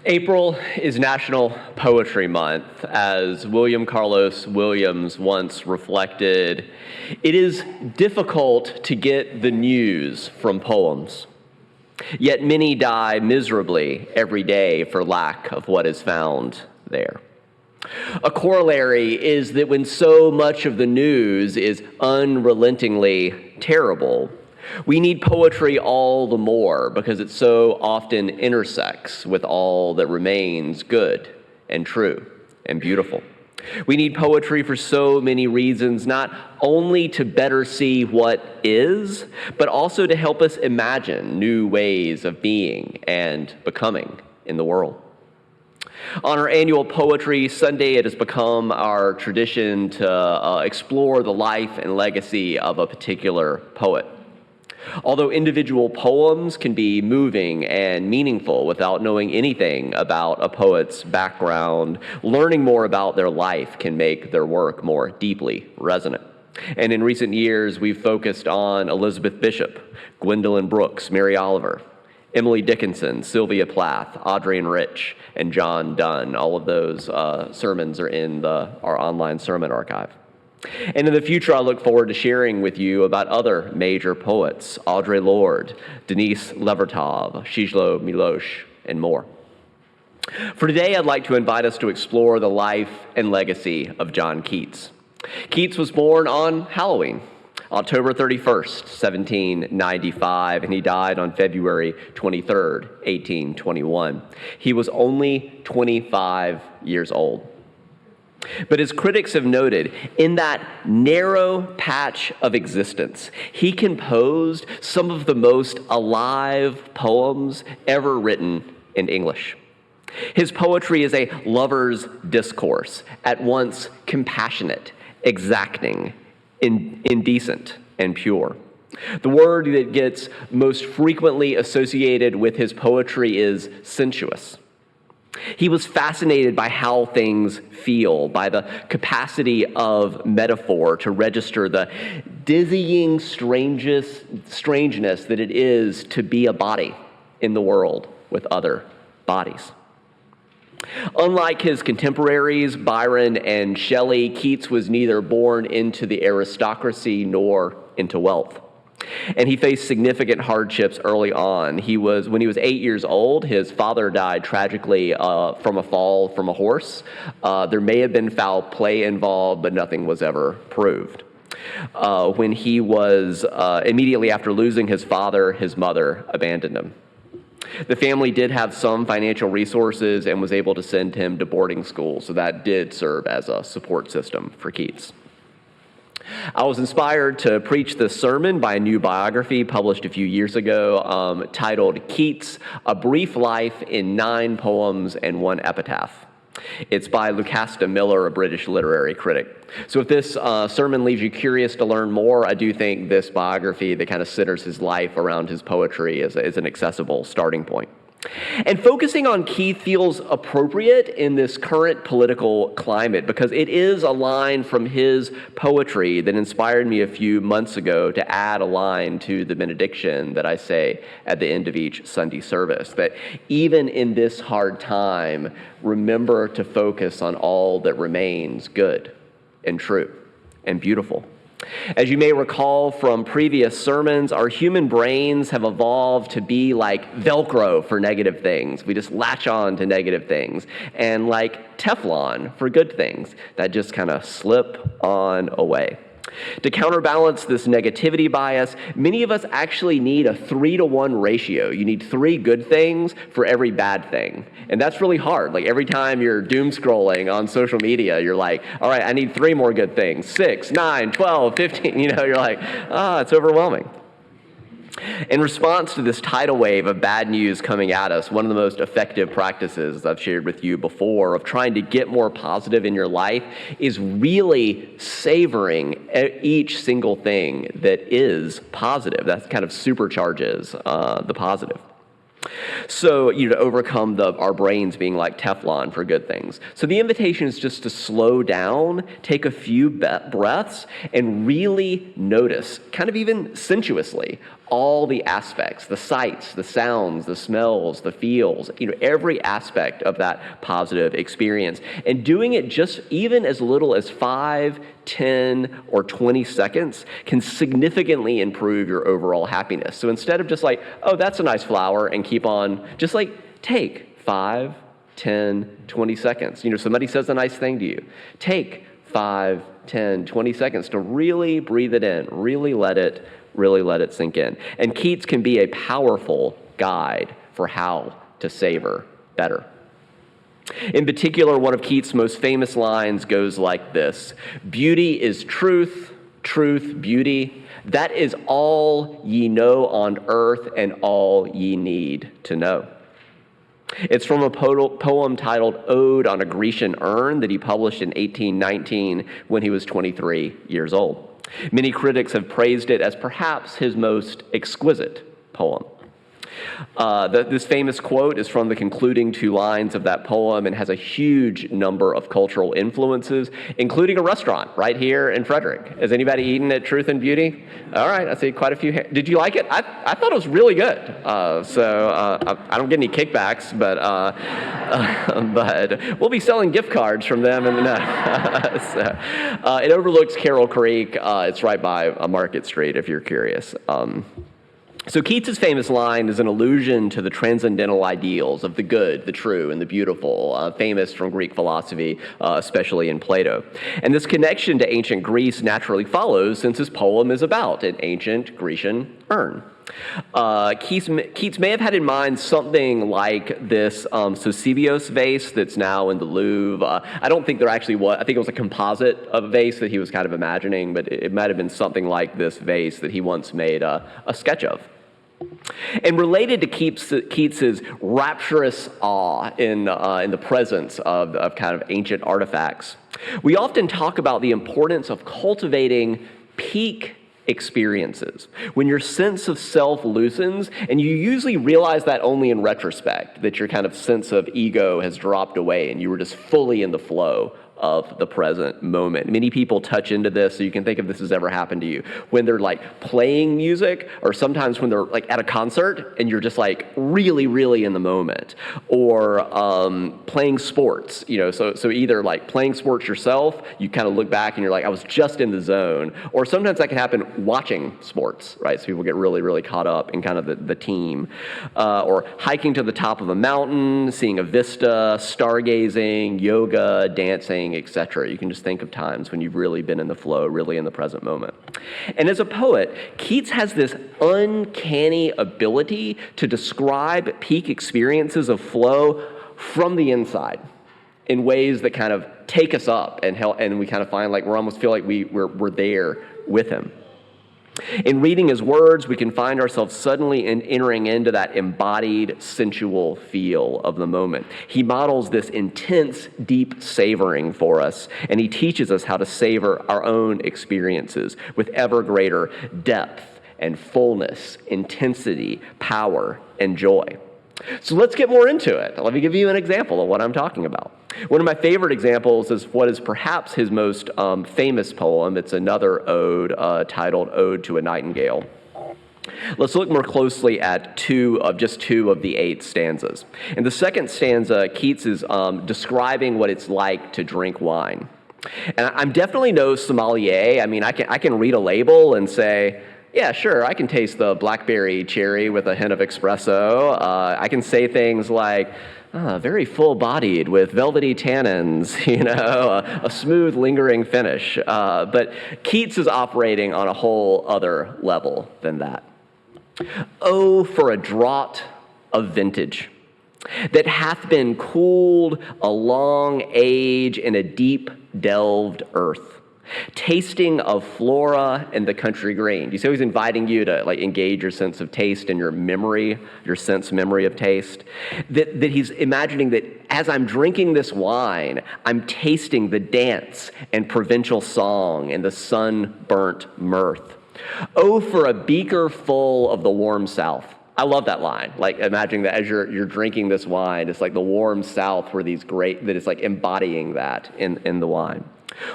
April is National Poetry Month. As William Carlos Williams once reflected, it is difficult to get the news from poems, yet many die miserably every day for lack of what is found there. A corollary is that when so much of the news is unrelentingly terrible, we need poetry all the more because it so often intersects with all that remains good and true and beautiful. We need poetry for so many reasons, not only to better see what is, but also to help us imagine new ways of being and becoming in the world. On our annual Poetry Sunday, it has become our tradition to explore the life and legacy of a particular poet. Although individual poems can be moving and meaningful without knowing anything about a poet's background, learning more about their life can make their work more deeply resonant. And in recent years, we've focused on Elizabeth Bishop, Gwendolyn Brooks, Mary Oliver, Emily Dickinson, Sylvia Plath, Adrienne Rich, and John Donne. All of those sermons are in our online sermon archive. And in the future, I look forward to sharing with you about other major poets, Audre Lorde, Denise Levertov, Czeslaw Milosz, and more. For today, I'd like to invite us to explore the life and legacy of John Keats. Keats was born on Halloween, October 31st, 1795, and he died on February 23rd, 1821. He was only 25 years old. But as critics have noted, in that narrow patch of existence, he composed some of the most alive poems ever written in English. His poetry is a lover's discourse, at once compassionate, exacting, indecent, and pure. The word that gets most frequently associated with his poetry is sensuous. He was fascinated by how things feel, by the capacity of metaphor to register the dizzying strangeness that it is to be a body in the world with other bodies. Unlike his contemporaries, Byron and Shelley, Keats was neither born into the aristocracy nor into wealth. And he faced significant hardships early on. When he was 8 years old, his father died tragically from a fall from a horse. There may have been foul play involved, but nothing was ever proved. When he was immediately after losing his father, his mother abandoned him. The family did have some financial resources and was able to send him to boarding school, so that did serve as a support system for Keats. I was inspired to preach this sermon by a new biography published a few years ago titled Keats, A Brief Life in 9 Poems and 1 Epitaph. It's by Lucasta Miller, a British literary critic. So if this sermon leaves you curious to learn more, I do think this biography that kind of centers his life around his poetry is an accessible starting point. And focusing on Keats feels appropriate in this current political climate because it is a line from his poetry that inspired me a few months ago to add a line to the benediction that I say at the end of each Sunday service, that even in this hard time, remember to focus on all that remains good and true and beautiful. As you may recall from previous sermons, our human brains have evolved to be like Velcro for negative things. We just latch on to negative things. And like Teflon for good things that just kind of slip on away. To counterbalance this negativity bias, many of us actually need a 3-to-1 ratio. You need 3 good things for every bad thing. And that's really hard. Like every time you're doom scrolling on social media, you're like, all right, I need 3 more good things. 6, 9, 12, 15, you're like, it's overwhelming. In response to this tidal wave of bad news coming at us, one of the most effective practices, as I've shared with you before, of trying to get more positive in your life is really savoring each single thing that is positive. That kind of supercharges the positive. So, to overcome our brains being like Teflon for good things. So the invitation is just to slow down, take a few breaths, and really notice, kind of even sensuously, all the aspects, the sights, the sounds, the smells, the feels, every aspect of that positive experience. And doing it just even as little as 5, 10, or 20 seconds can significantly improve your overall happiness. So instead of just like, oh, that's a nice flower, and keep on, just like take 5, 10, 20 seconds. Somebody says a nice thing to you. Take 5, 10, 20 seconds to really breathe it in, really let it sink in. And Keats can be a powerful guide for how to savor better. In particular, one of Keats' most famous lines goes like this: "Beauty is truth, truth beauty. That is all ye know on earth and all ye need to know." It's from a poem titled Ode on a Grecian Urn that he published in 1819 when he was 23 years old. Many critics have praised it as perhaps his most exquisite poem. This famous quote is from the concluding 2 lines of that poem and has a huge number of cultural influences, including a restaurant right here in Frederick. Has anybody eaten at Truth and Beauty? All right, I see quite a few. Did you like it? I thought it was really good. I don't get any kickbacks, but we'll be selling gift cards from them. It overlooks Carroll Creek. It's right by Market Street, if you're curious. So Keats' famous line is an allusion to the transcendental ideals of the good, the true, and the beautiful, famous from Greek philosophy, especially in Plato. And this connection to ancient Greece naturally follows since his poem is about an ancient Grecian urn. Keats may have had in mind something like this Sosibios vase that's now in the Louvre. I don't think there actually was. I think it was a composite of a vase that he was kind of imagining, but it might have been something like this vase that he once made a sketch of. And related to Keats's rapturous awe in the presence of kind of ancient artifacts, we often talk about the importance of cultivating peak experiences, when your sense of self loosens, and you usually realize that only in retrospect, that your kind of sense of ego has dropped away and you were just fully in the flow of the present moment. Many people touch into this, so you can think if this has ever happened to you, when they're like playing music, or sometimes when they're like at a concert and you're just like really, really in the moment, or playing sports, so either like playing sports yourself, you kind of look back and you're like, I was just in the zone, or sometimes that can happen watching sports, right? So people get really, really caught up in kind of the team, or hiking to the top of a mountain, seeing a vista, stargazing, yoga, dancing, etc. You can just think of times when you've really been in the flow, really in the present moment. And as a poet, Keats has this uncanny ability to describe peak experiences of flow from the inside in ways that kind of take us up and we kind of find like we almost feel like we're there with him. In reading his words, we can find ourselves suddenly entering into that embodied, sensual feel of the moment. He models this intense, deep savoring for us, and he teaches us how to savor our own experiences with ever greater depth and fullness, intensity, power, and joy. So let's get more into it. Let me give you an example of what I'm talking about. One of my favorite examples is what is perhaps his most famous poem. It's another ode titled Ode to a Nightingale. Let's look more closely at just two of the 8 stanzas. In the second stanza, Keats is describing what it's like to drink wine. And I'm definitely no sommelier. I mean, I can read a label and say, yeah, sure, I can taste the blackberry cherry with a hint of espresso. I can say things like, very full-bodied with velvety tannins, a smooth, lingering finish. But Keats is operating on a whole other level than that. Oh, for a draught of vintage that hath been cooled a long age in a deep delved earth, tasting of flora and the country green. You see how he's inviting you to engage your sense of taste and your memory, your sense memory of taste? That he's imagining that as I'm drinking this wine, I'm tasting the dance and provincial song and the sun-burnt mirth. Oh, for a beaker full of the warm south, I love that line. Like, imagining that as you're drinking this wine, it's like the warm south where these great, that it's like embodying that in the wine.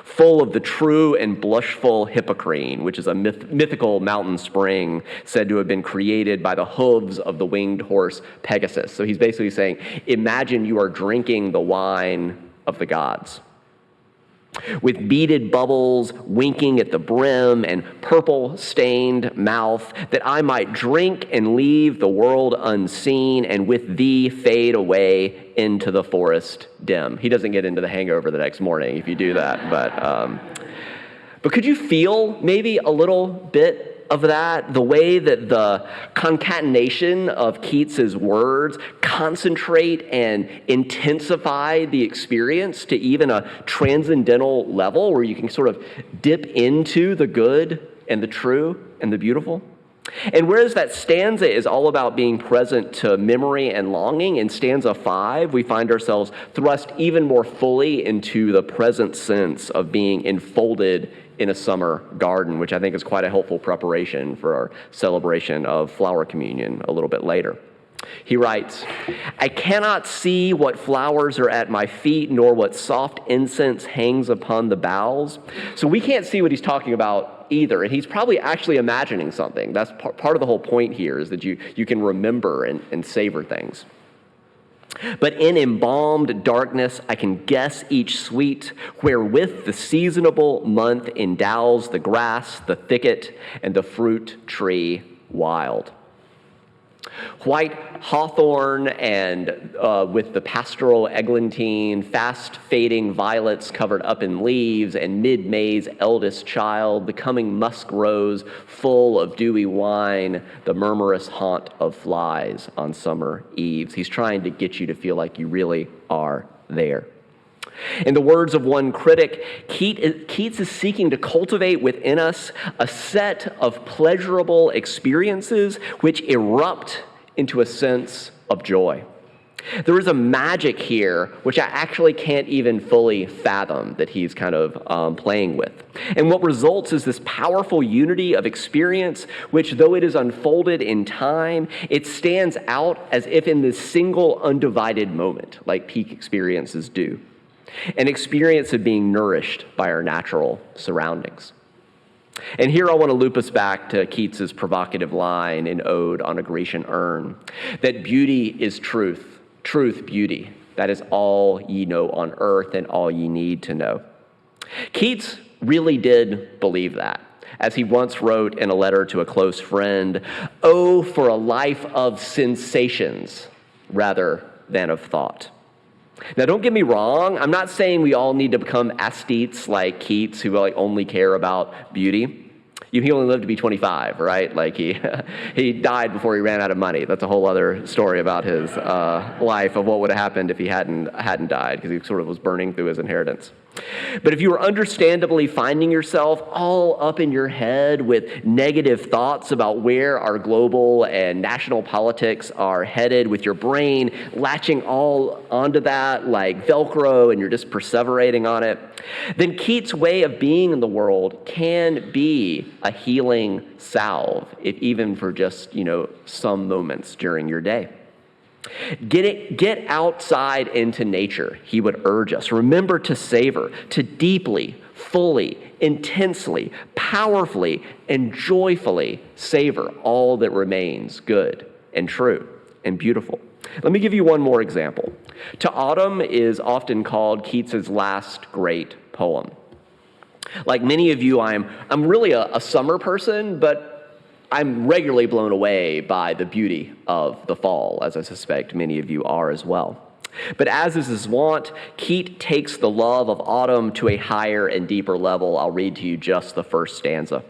Full of the true and blushful Hippocrene, which is a mythical mountain spring said to have been created by the hooves of the winged horse Pegasus. So he's basically saying, imagine you are drinking the wine of the gods. With beaded bubbles winking at the brim and purple-stained mouth, that I might drink and leave the world unseen, and with thee fade away into the forest dim. He doesn't get into the hangover the next morning if you do that, but could you feel maybe a little bit of that, the way that the concatenation of Keats's words concentrate and intensify the experience to even a transcendental level where you can sort of dip into the good and the true and the beautiful? And whereas that stanza is all about being present to memory and longing, in stanza 5, we find ourselves thrust even more fully into the present sense of being enfolded in a summer garden, which I think is quite a helpful preparation for our celebration of flower communion a little bit later. He writes, I cannot see what flowers are at my feet, nor what soft incense hangs upon the boughs. So we can't see what he's talking about either, and he's probably actually imagining something. That's part of the whole point here, is that you can remember and savor things. But in embalmed darkness I can guess each sweet, wherewith the seasonable month endows the grass, the thicket, and the fruit tree wild. White hawthorn and with the pastoral eglantine, fast-fading violets covered up in leaves, and mid-May's eldest child, the coming musk rose full of dewy wine, the murmurous haunt of flies on summer eves. He's trying to get you to feel like you really are there. In the words of one critic, Keats is seeking to cultivate within us a set of pleasurable experiences which erupt into a sense of joy. There is a magic here which I actually can't even fully fathom that he's kind of playing with. And what results is this powerful unity of experience which, though it is unfolded in time, it stands out as if in this single undivided moment, like peak experiences do. An experience of being nourished by our natural surroundings. And here I want to loop us back to Keats's provocative line in Ode on a Grecian Urn, that beauty is truth, truth beauty. That is all ye know on earth and all ye need to know. Keats really did believe that. As he once wrote in a letter to a close friend, "Oh, for a life of sensations rather than of thought." Now, don't get me wrong. I'm not saying we all need to become aesthetes like Keats, who only care about beauty. He only lived to be 25, right? Like he died before he ran out of money. That's a whole other story about his life, of what would have happened if he hadn't died, because he sort of was burning through his inheritance. But if you are understandably finding yourself all up in your head with negative thoughts about where our global and national politics are headed, with your brain latching all onto that like Velcro and you're just perseverating on it, then Keats' way of being in the world can be a healing salve, if even for just, some moments during your day. Get outside into nature, he would urge us. Remember to savor, to deeply, fully, intensely, powerfully, and joyfully savor all that remains good and true and beautiful. Let me give you one more example. To Autumn is often called Keats's last great poem. Like many of you, I'm really a summer person, but I'm regularly blown away by the beauty of the fall, as I suspect many of you are as well. But as is his wont, Keats takes the love of autumn to a higher and deeper level. I'll read to you just the first stanza.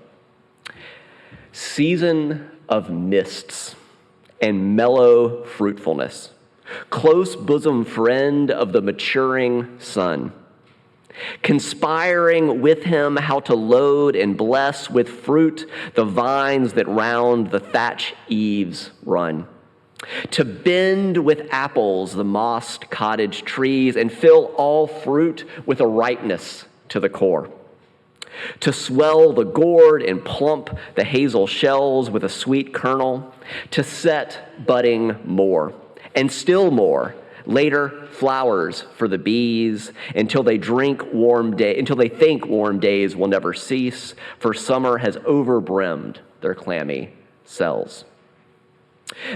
Season of mists and mellow fruitfulness, close bosom friend of the maturing sun, conspiring with him how to load and bless with fruit the vines that round the thatch eaves run, to bend with apples the mossed cottage trees and fill all fruit with a ripeness to the core. To swell the gourd and plump the hazel shells with a sweet kernel, to set budding more, and still more, later flowers for the bees, until they think warm days will never cease, for summer has overbrimmed their clammy cells.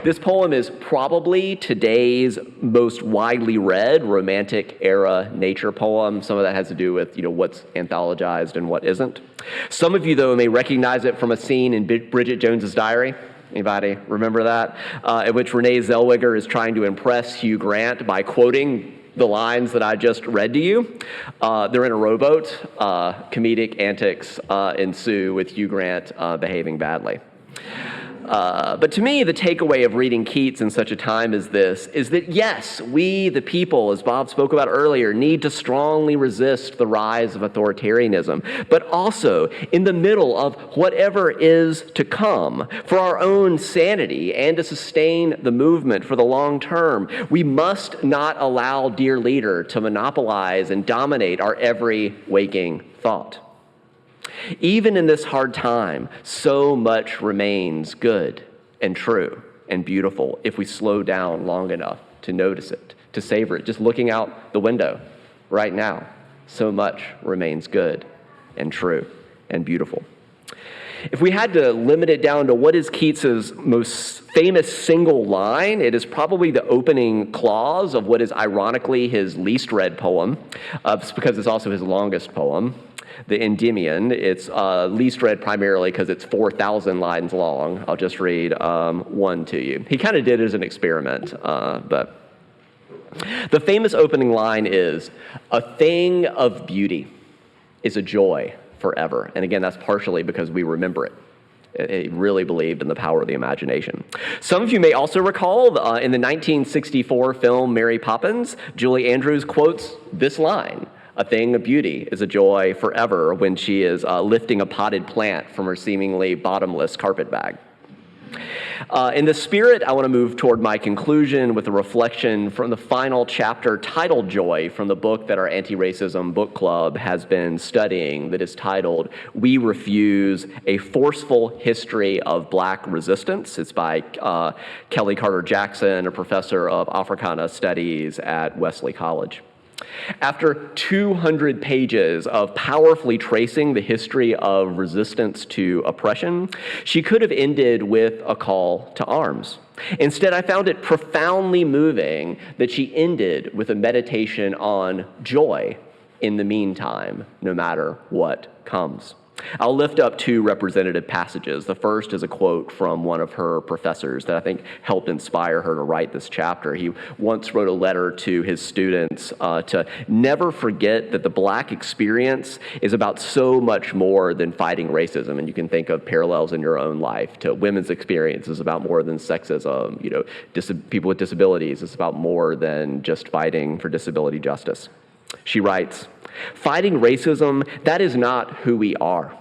This poem is probably today's most widely read Romantic era nature poem. Some of that has to do with, what's anthologized and what isn't. Some of you, though, may recognize it from a scene in Bridget Jones's Diary. Anybody remember that? In which Renee Zellweger is trying to impress Hugh Grant by quoting the lines that I just read to you. They're in a rowboat. Comedic antics ensue with Hugh Grant behaving badly. But to me, the takeaway of reading Keats in such a time as this is that, yes, we, the people, as Bob spoke about earlier, need to strongly resist the rise of authoritarianism. But also, in the middle of whatever is to come, for our own sanity and to sustain the movement for the long term, we must not allow dear leader to monopolize and dominate our every waking thought. Even in this hard time, so much remains good and true and beautiful if we slow down long enough to notice it, to savor it. Just looking out the window right now, so much remains good and true and beautiful. If we had to limit it down to what is Keats's most famous single line, it is probably the opening clause of what is ironically his least read poem, because it's also his longest poem, the Endymion. It's least read primarily because it's 4,000 lines long. I'll just read one to you. He kind of did it as an experiment, but the famous opening line is, "A thing of beauty is a joy forever." And again, that's partially because we remember it. He really believed in the power of the imagination. Some of you may also recall in the 1964 film Mary Poppins, Julie Andrews quotes this line, "A thing of beauty is a joy forever," when she is lifting a potted plant from her seemingly bottomless carpet bag. In the spirit, I want to move toward my conclusion with a reflection from the final chapter titled Joy from the book that our anti-racism book club has been studying, that is titled We Refuse, A Forceful History of Black Resistance. It's by Kelly Carter Jackson, a professor of Africana Studies at Wesley College. After 200 pages of powerfully tracing the history of resistance to oppression, she could have ended with a call to arms. Instead, I found it profoundly moving that she ended with a meditation on joy in the meantime, no matter what comes. I'll lift up two representative passages. The first is a quote from one of her professors that I think helped inspire her to write this chapter. He once wrote a letter to his students to never forget that the Black experience is about so much more than fighting racism. And you can think of parallels in your own life to women's experience is about more than sexism. People with disabilities is about more than just fighting for disability justice. She writes, "Fighting racism, that is not who we are.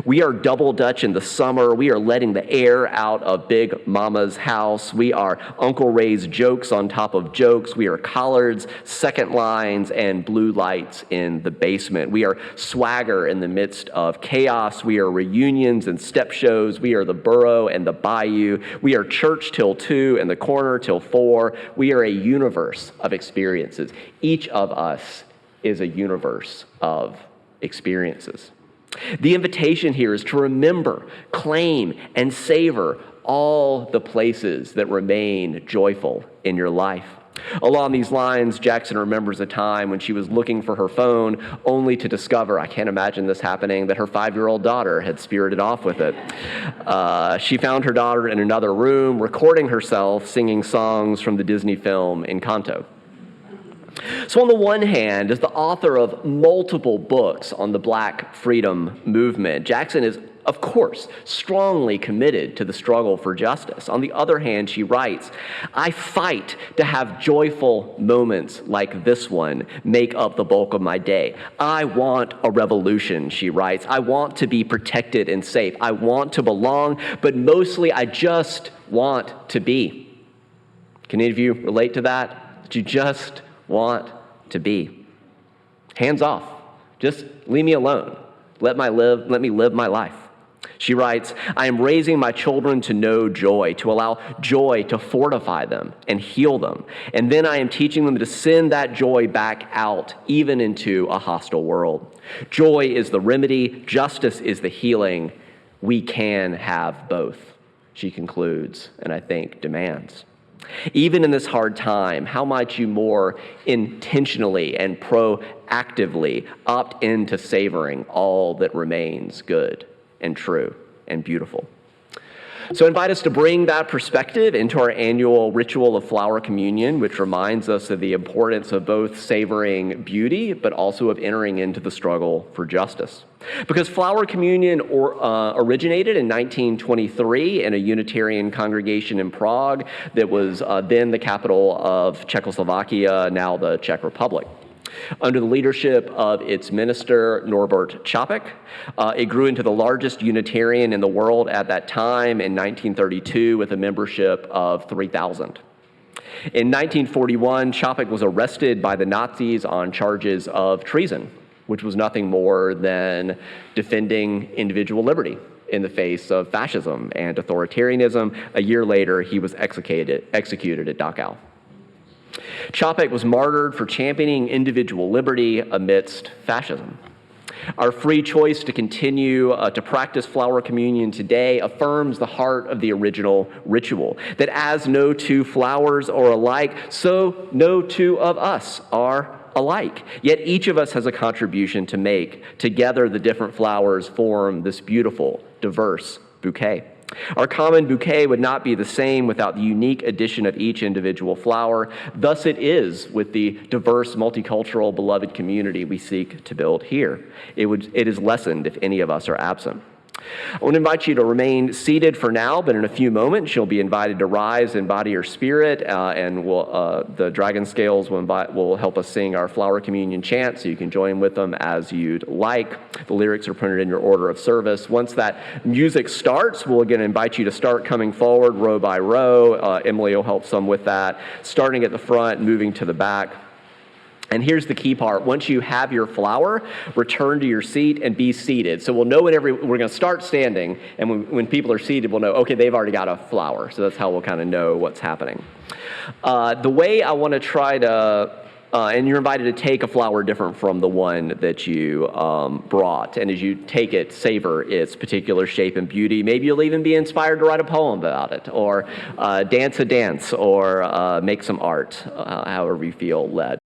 We are double Dutch in the summer. We are letting the air out of Big Mama's house. We are Uncle Ray's jokes on top of jokes. We are collards, second lines, and blue lights in the basement. We are swagger in the midst of chaos. We are reunions and step shows. We are the borough and the bayou. We are church till 2 and the corner till 4. We are a universe of experiences. Each of us is a universe of experiences." The invitation here is to remember, claim, and savor all the places that remain joyful in your life. Along these lines, Jackson remembers a time when she was looking for her phone only to discover, I can't imagine this happening, that her 5-year-old daughter had spirited off with it. She found her daughter in another room, recording herself singing songs from the Disney film Encanto. So on the one hand, as the author of multiple books on the Black freedom movement, Jackson is, of course, strongly committed to the struggle for justice. On the other hand, she writes, "I fight to have joyful moments like this one make up the bulk of my day. I want a revolution," she writes. "I want to be protected and safe. I want to belong, but mostly I just want to be." Can any of you relate to that? That you just want to be. Hands off. Just leave me alone. Let me live my life. She writes, I am raising my children to know joy, to allow joy to fortify them and heal them. And then I am teaching them to send that joy back out, even into a hostile world. Joy is the remedy. Justice is the healing. We can have both, she concludes, and I think demands. Even in this hard time, how might you more intentionally and proactively opt into savoring all that remains good and true and beautiful? So I invite us to bring that perspective into our annual ritual of flower communion, which reminds us of the importance of both savoring beauty, but also of entering into the struggle for justice. Because flower communion originated in 1923 in a Unitarian congregation in Prague that was then the capital of Czechoslovakia, now the Czech Republic. Under the leadership of its minister, Norbert Čapek, it grew into the largest Unitarian in the world at that time in 1932 with a membership of 3,000. In 1941, Čapek was arrested by the Nazis on charges of treason, which was nothing more than defending individual liberty in the face of fascism and authoritarianism. A year later, he was executed at Dachau. Čapek was martyred for championing individual liberty amidst fascism. Our free choice to continue to practice flower communion today affirms the heart of the original ritual, that as no two flowers are alike, so no two of us are alike. Yet each of us has a contribution to make. Together, the different flowers form this beautiful, diverse bouquet. Our common bouquet would not be the same without the unique addition of each individual flower. Thus it is with the diverse, multicultural, beloved community we seek to build here. It is lessened if any of us are absent. I want to invite you to remain seated for now, but in a few moments you'll be invited to rise in body or spirit, and the dragon scales will help us sing our flower communion chant, so you can join with them as you'd like. The lyrics are printed in your order of service. Once that music starts, we'll again invite you to start coming forward row by row. Emily will help some with that, starting at the front, moving to the back. And here's the key part. Once you have your flower, return to your seat and be seated. So we'll know we're going to start standing, and when people are seated, we'll know, okay, they've already got a flower. So that's how we'll kind of know what's happening. The way I want to try to, and you're invited to take a flower different from the one that you brought. And as you take it, savor its particular shape and beauty. Maybe you'll even be inspired to write a poem about it, or dance a dance, or make some art, however you feel led.